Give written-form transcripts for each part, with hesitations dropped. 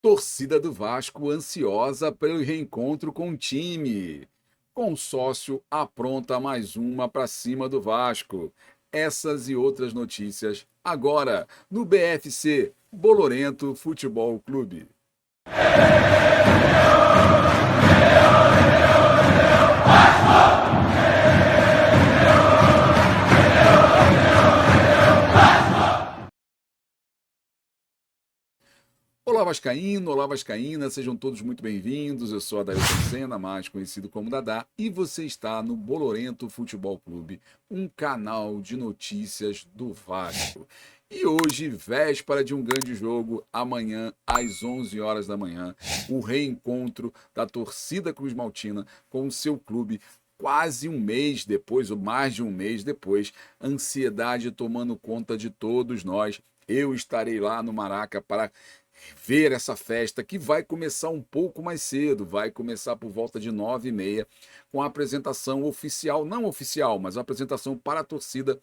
Torcida do Vasco ansiosa pelo reencontro com o time. Consórcio apronta mais uma para cima do Vasco. Essas e outras notícias agora no BFC Bolorento Futebol Clube. Olá Vascaíno, olá Vascaína, sejam todos muito bem-vindos. Eu sou Adailton Senna, mais conhecido como Dadá, e você está no Bolorento Futebol Clube, um canal de notícias do Vasco. E hoje, véspera de um grande jogo, amanhã às 11 horas da manhã, o reencontro da torcida Cruz Maltina com o seu clube. Quase um mês depois, ou mais de um mês depois, ansiedade tomando conta de todos nós. Eu estarei lá no Maraca para ver essa festa que vai começar um pouco mais cedo, vai começar por volta de 9h30, com a apresentação oficial, não oficial, mas a apresentação para a torcida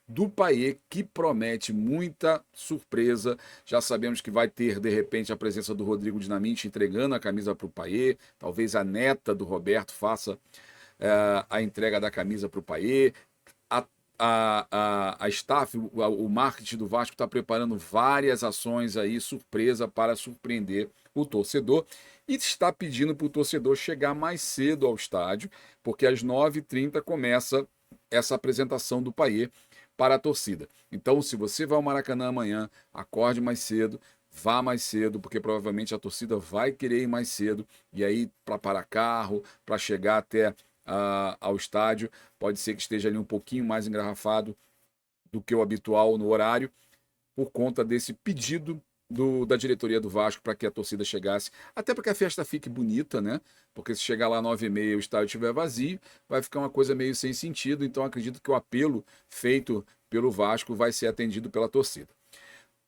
do Payet, que promete muita surpresa. Já sabemos que vai ter, de repente, a presença do Rodrigo Dinamite entregando a camisa para o Payet, talvez a neta do Roberto faça a entrega da camisa para o Payet. A staff, o marketing do Vasco está preparando várias ações aí, surpresa, para surpreender o torcedor, e está pedindo para o torcedor chegar mais cedo ao estádio, porque às 9h30 começa essa apresentação do Payet para a torcida. Então, se você vai ao Maracanã amanhã, acorde mais cedo, vá mais cedo, porque provavelmente a torcida vai querer ir mais cedo, e aí para parar carro, para chegar até ao estádio, pode ser que esteja ali um pouquinho mais engarrafado do que o habitual no horário, por conta desse pedido da diretoria do Vasco para que a torcida chegasse, até para que a festa fique bonita, né? Porque se chegar lá 9h30 e o estádio estiver vazio, vai ficar uma coisa meio sem sentido. Então acredito que o apelo feito pelo Vasco vai ser atendido pela torcida.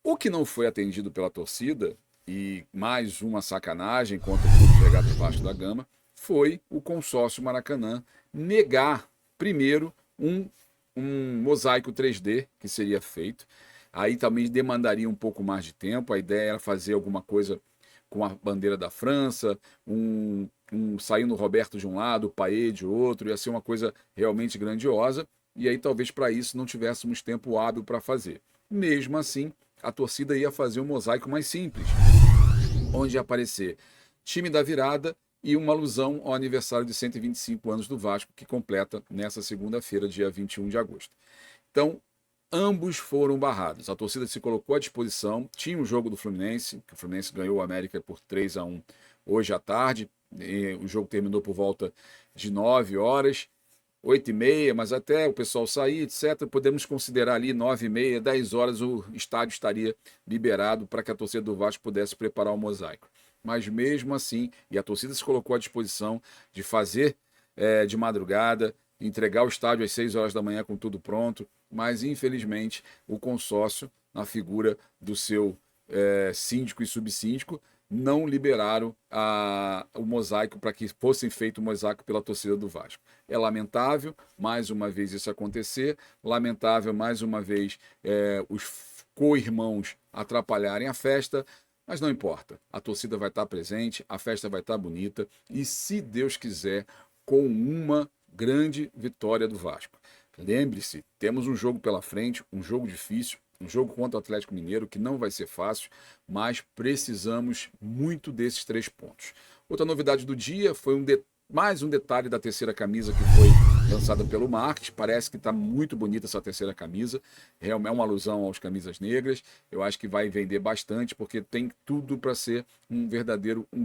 O que não foi atendido pela torcida, e mais uma sacanagem contra o Clube Regatas Vasco da Gama, foi o consórcio Maracanã negar primeiro um mosaico 3D que seria feito. Aí também demandaria um pouco mais de tempo. A ideia era fazer alguma coisa com a bandeira da França, saindo o Roberto de um lado, o Payet de outro, ia ser uma coisa realmente grandiosa, e aí talvez para isso não tivéssemos tempo hábil para fazer. Mesmo assim, a torcida ia fazer um mosaico mais simples, onde ia aparecer time da virada e uma alusão ao aniversário de 125 anos do Vasco, que completa nessa segunda-feira, dia 21 de agosto. Então, ambos foram barrados. A torcida se colocou à disposição, tinha um jogo do Fluminense, que o Fluminense ganhou o América por 3-1 hoje à tarde, o jogo terminou por volta de 9 horas, 8h30, mas até o pessoal sair, etc., podemos considerar ali 9h30, 10 horas o estádio estaria liberado para que a torcida do Vasco pudesse preparar o mosaico. Mas mesmo assim, e a torcida se colocou à disposição de fazer de madrugada, entregar o estádio às 6 horas da manhã com tudo pronto, mas infelizmente o consórcio, na figura do seu síndico e subsíndico, não liberaram o mosaico para que fosse feito o mosaico pela torcida do Vasco. É lamentável, mais uma vez, isso acontecer, lamentável, mais uma vez, os co-irmãos atrapalharem a festa, mas não importa, a torcida vai estar presente, a festa vai estar bonita e, se Deus quiser, com uma grande vitória do Vasco. Lembre-se, temos um jogo pela frente, um jogo difícil, um jogo contra o Atlético Mineiro que não vai ser fácil, mas precisamos muito desses 3 pontos. Outra novidade do dia foi mais um detalhe da terceira camisa que foi lançada pelo marketing. Parece que está muito bonita essa terceira camisa, é uma alusão aos camisas negras. Eu acho que vai vender bastante porque tem tudo para ser um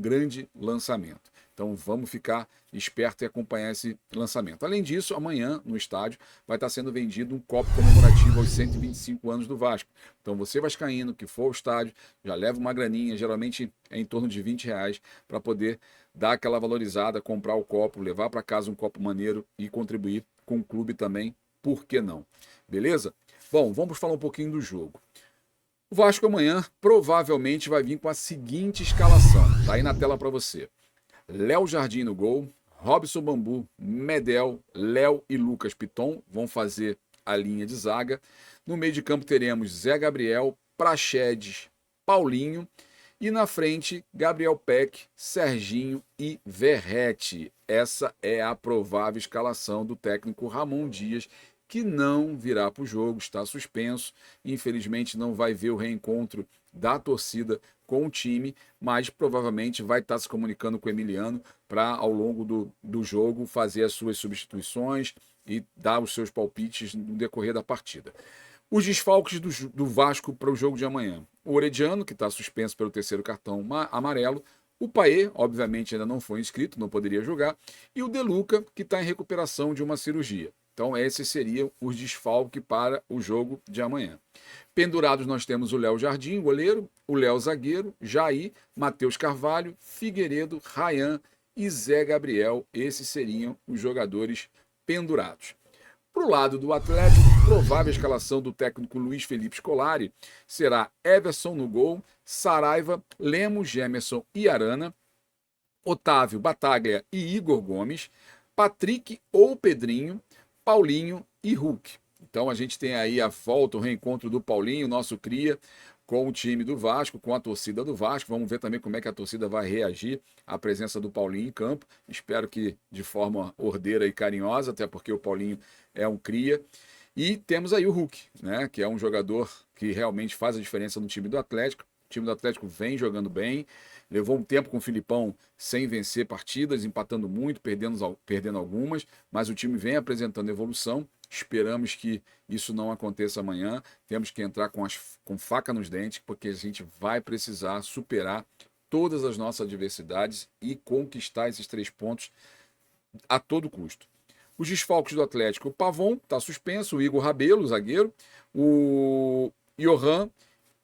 grande lançamento. Então vamos ficar esperto e acompanhar esse lançamento. Além disso, amanhã no estádio vai estar sendo vendido um copo comemorativo aos 125 anos do Vasco. Então você vascaíno que for ao estádio, já leva uma graninha, geralmente é em torno de R$ 20, para poder dar aquela valorizada, comprar o copo, levar para casa um copo maneiro e contribuir com o clube também, por que não? Beleza? Bom, vamos falar um pouquinho do jogo. O Vasco amanhã provavelmente vai vir com a seguinte escalação, tá aí na tela para você. Léo Jardim no gol, Robson Bambu, Medel, Léo e Lucas Piton vão fazer a linha de zaga. No meio de campo teremos Zé Gabriel, Praxedes, Paulinho E na frente, Gabriel Peck, Serginho e Verratti. Essa é a provável escalação do técnico Ramon Dias, que não virá para o jogo, está suspenso. Infelizmente não vai ver o reencontro da torcida com o time, mas provavelmente vai estar se comunicando com o Emiliano para, ao longo do jogo, fazer as suas substituições e dar os seus palpites no decorrer da partida. Os desfalques do Vasco para o jogo de amanhã. O Orediano, que está suspenso pelo terceiro cartão amarelo. O Paê, obviamente, ainda não foi inscrito, não poderia jogar. E o Deluca, que está em recuperação de uma cirurgia. Então, esses seriam os desfalques para o jogo de amanhã. Pendurados, nós temos o Léo Jardim, goleiro, o Léo zagueiro, Jair, Matheus Carvalho, Figueiredo, Rayan e Zé Gabriel. Esses seriam os jogadores pendurados. Para o lado do Atlético, provável escalação do técnico Luiz Felipe Scolari será Everson no gol, Saraiva, Lemos, Gemerson e Arana, Otávio, Bataglia e Igor Gomes, Patrick ou Pedrinho, Paulinho e Hulk. Então a gente tem aí a volta, o reencontro do Paulinho, nosso cria, com o time do Vasco, com a torcida do Vasco. Vamos ver também como é que a torcida vai reagir à presença do Paulinho em campo. Espero que de forma ordeira e carinhosa, até porque o Paulinho é um cria. E temos aí o Hulk, né, que é um jogador que realmente faz a diferença no time do Atlético. O time do Atlético vem jogando bem, levou um tempo com o Filipão sem vencer partidas, empatando muito, perdendo algumas, mas o time vem apresentando evolução. Esperamos que isso não aconteça amanhã. Temos que entrar com faca nos dentes, porque a gente vai precisar superar todas as nossas adversidades e conquistar esses 3 pontos a todo custo. Os desfalques do Atlético: o Pavon está suspenso, o Igor Rabelo, zagueiro, o Johan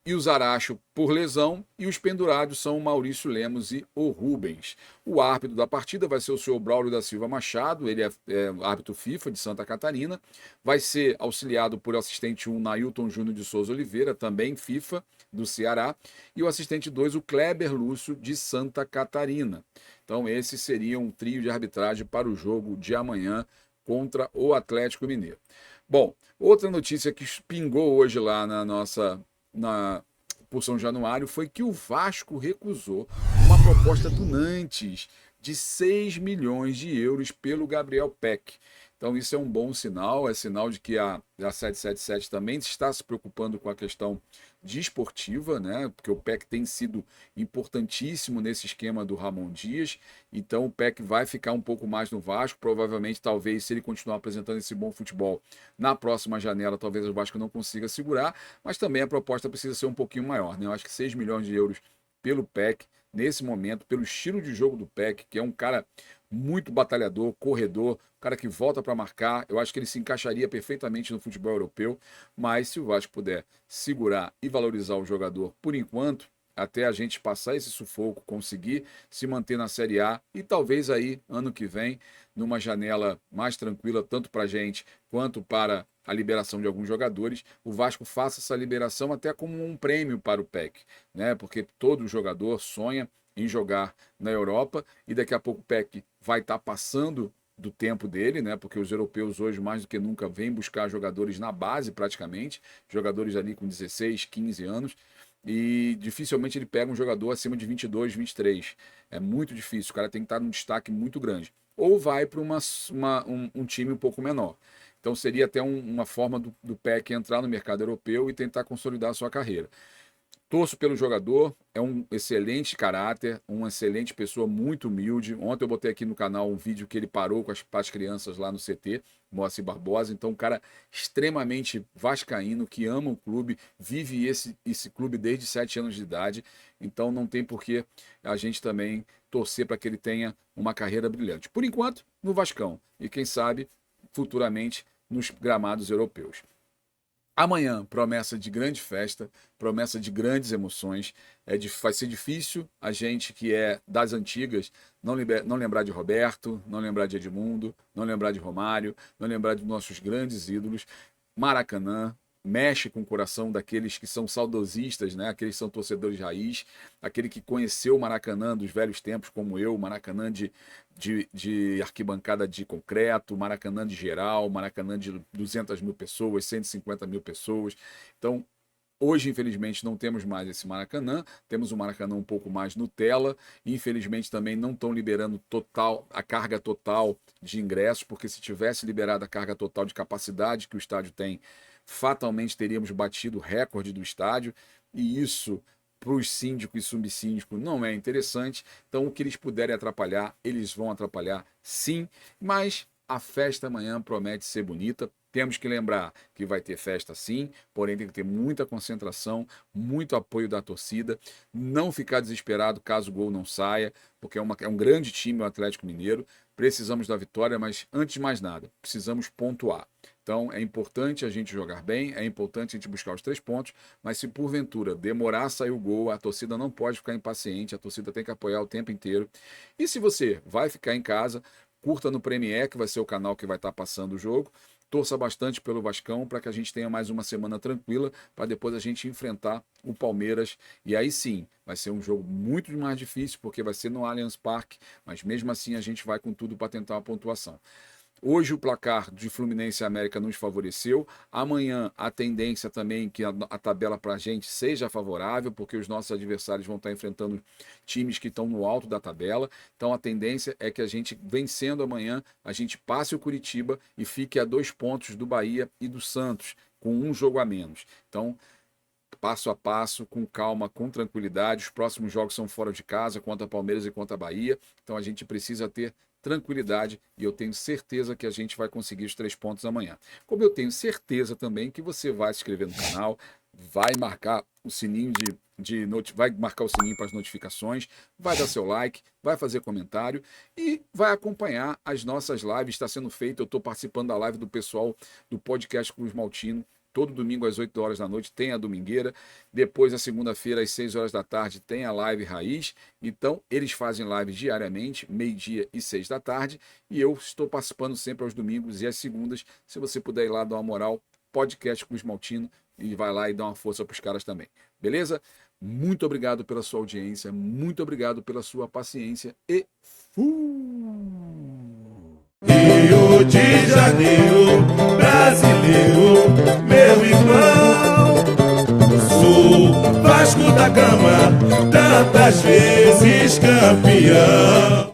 e o Zaracho por lesão, e os pendurados são o Maurício Lemos e o Rubens. O árbitro da partida vai ser o senhor Braulio da Silva Machado, ele é árbitro FIFA de Santa Catarina, vai ser auxiliado por assistente 1, Nailton Júnior de Souza Oliveira, também FIFA, do Ceará, e o assistente 2, o Kleber Lúcio, de Santa Catarina. Então esse seria um trio de arbitragem para o jogo de amanhã contra o Atlético Mineiro. Bom, outra notícia que pingou hoje lá por São Januário foi que o Vasco recusou uma proposta do Nantes de 6 milhões de euros pelo Gabriel Peck. Então isso é um bom sinal, é sinal de que a 777 também está se preocupando com a questão desportiva, né? Porque o Peck tem sido importantíssimo nesse esquema do Ramon Dias. Então o Peck vai ficar um pouco mais no Vasco, provavelmente, talvez, se ele continuar apresentando esse bom futebol na próxima janela, talvez o Vasco não consiga segurar, mas também a proposta precisa ser um pouquinho maior, né? Eu acho que 6 milhões de euros pelo Peck, nesse momento, pelo estilo de jogo do Peck, que é um cara muito batalhador, corredor, cara que volta para marcar. Eu acho que ele se encaixaria perfeitamente no futebol europeu, mas se o Vasco puder segurar e valorizar o jogador por enquanto, até a gente passar esse sufoco, conseguir se manter na Série A e talvez aí, ano que vem, numa janela mais tranquila, tanto para a gente quanto para a liberação de alguns jogadores, o Vasco faça essa liberação até como um prêmio para o PEC, né? Porque todo jogador sonha em jogar na Europa e daqui a pouco o PEC vai estar passando do tempo dele, né? Porque os europeus hoje mais do que nunca vêm buscar jogadores na base praticamente, jogadores ali com 16, 15 anos, e dificilmente ele pega um jogador acima de 22, 23. É muito difícil, o cara tem que estar num destaque muito grande. Ou vai para um time um pouco menor. Então seria até uma forma do PEC entrar no mercado europeu e tentar consolidar a sua carreira. Torço pelo jogador, é um excelente caráter, uma excelente pessoa, muito humilde. Ontem eu botei aqui no canal um vídeo que ele parou com as crianças lá no CT, Moacir Barbosa. Então, um cara extremamente vascaíno, que ama o clube, vive esse clube desde 7 anos de idade. Então, não tem por que a gente também torcer para que ele tenha uma carreira brilhante. Por enquanto, no Vascão. E quem sabe, futuramente, nos gramados europeus. Amanhã, promessa de grande festa, promessa de grandes emoções. Vai ser difícil a gente que é das antigas não lembrar de Roberto, não lembrar de Edmundo, não lembrar de Romário, não lembrar de nossos grandes ídolos. Maracanã mexe com o coração daqueles que são saudosistas, né? Aqueles que são torcedores raiz, aquele que conheceu o Maracanã dos velhos tempos, como eu, Maracanã de arquibancada de concreto, Maracanã de geral, Maracanã de 200 mil pessoas, 150 mil pessoas. Então, Hoje, infelizmente, não temos mais esse Maracanã, temos um Maracanã um pouco mais Nutella, infelizmente também não estão liberando a carga total de ingressos, porque se tivesse liberado a carga total de capacidade que o estádio tem, fatalmente teríamos batido o recorde do estádio, e isso para os síndicos e subsíndicos não é interessante. Então o que eles puderem atrapalhar, eles vão atrapalhar sim, mas a festa amanhã promete ser bonita. Temos que lembrar que vai ter festa sim, porém tem que ter muita concentração, muito apoio da torcida, não ficar desesperado caso o gol não saia, porque é um grande time o Atlético Mineiro, precisamos da vitória, mas antes de mais nada, precisamos pontuar. Então é importante a gente jogar bem, é importante a gente buscar os 3 pontos, mas se porventura demorar a sair o gol, a torcida não pode ficar impaciente, a torcida tem que apoiar o tempo inteiro. E se você vai ficar em casa, curta no Premiere, que vai ser o canal que vai estar passando o jogo. Torça bastante pelo Vascão para que a gente tenha mais uma semana tranquila, para depois a gente enfrentar o Palmeiras. E aí sim, vai ser um jogo muito mais difícil, porque vai ser no Allianz Parque, mas mesmo assim a gente vai com tudo para tentar a pontuação. Hoje o placar de Fluminense e América nos favoreceu. Amanhã a tendência também que a tabela para a gente seja favorável, porque os nossos adversários vão estar enfrentando times que estão no alto da tabela. Então a tendência é que a gente, vencendo amanhã, a gente passe o Curitiba e fique a 2 pontos do Bahia e do Santos, com um jogo a menos. Então, passo a passo, com calma, com tranquilidade. Os próximos jogos são fora de casa, contra Palmeiras e contra Bahia. Então a gente precisa ter tranquilidade e eu tenho certeza que a gente vai conseguir os 3 pontos amanhã. Como eu tenho certeza também que você vai se inscrever no canal, vai marcar o sininho vai marcar o sininho para as notificações, vai dar seu like, vai fazer comentário e vai acompanhar as nossas lives. Está sendo feito, eu estou participando da live do pessoal do podcast Cruz Maltino. Todo domingo às 8 horas da noite tem a domingueira. Depois, na segunda-feira, às 6 horas da tarde, tem a live raiz. Então, eles fazem live diariamente, meio-dia e 6 da tarde. E eu estou participando sempre aos domingos e às segundas. Se você puder ir lá dar uma moral, podcast Cruz Maltino, e vai lá e dá uma força para os caras também. Beleza? Muito obrigado pela sua audiência, muito obrigado pela sua paciência e Rio de Janeiro, brasileiro, meu irmão. Sou Vasco da Gama, tantas vezes campeão.